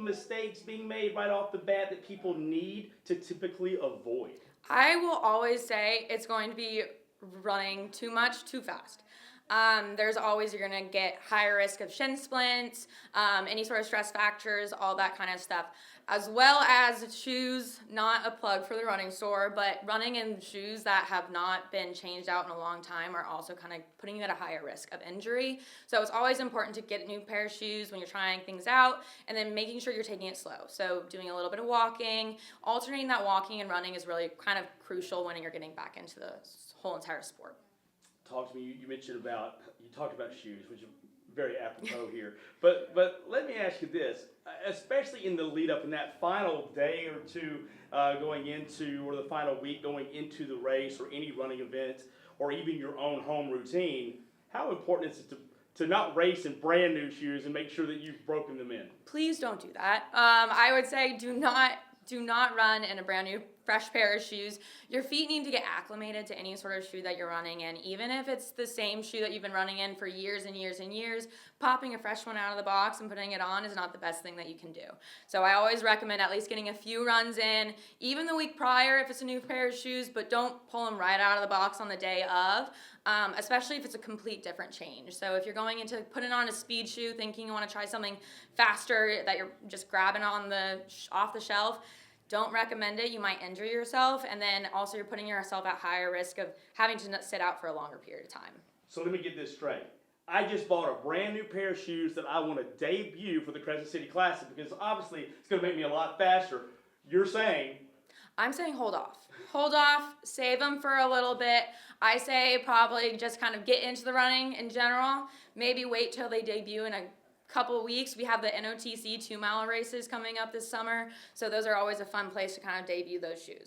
mistakes being made right off the bat that people need to typically avoid? I will always say it's going to be running too much, too fast. There's always, you're going to get higher risk of shin splints, any sort of stress fractures, all that kind of stuff. As well as shoes, not a plug for the running store, but running in shoes that have not been changed out in a long time are also kind of putting you at a higher risk of injury. So it's always important to get a new pair of shoes when you're trying things out, and then making sure you're taking it slow. So doing a little bit of walking, alternating that walking and running is really kind of crucial when you're getting back into the whole entire sport. Talk to me. You talked about shoes, which is very apropos here. But let me ask you this, especially in the lead up in that final day or two going into, or the final week going into the race or any running event, or even your own home routine, how important is it to not race in brand new shoes and make sure that you've broken them in? Please don't do that. I would say do not run in a brand new fresh pair of shoes. Your feet need to get acclimated to any sort of shoe that you're running in, even if it's the same shoe that you've been running in for years and years and years. Popping a fresh one out of the box and putting it on is not the best thing that you can do. So I always recommend at least getting a few runs in, even the week prior if it's a new pair of shoes, but don't pull them right out of the box on the day of, especially if it's a complete different change. So if you're going into putting on a speed shoe thinking you want to try something faster that you're just grabbing on off the shelf, don't recommend it. You might injure yourself, and then also you're putting yourself at higher risk of having to sit out for a longer period of time. So let me get this straight. I just bought a brand new pair of shoes that I want to debut for the Crescent City Classic because obviously it's going to make me a lot faster. You're saying? I'm saying hold off. Hold off, save them for a little bit. I say probably just kind of get into the running in general. Maybe wait till they debut in a couple weeks. We have the NOTC 2-mile races coming up this summer, so those are always a fun place to kind of debut those shoes.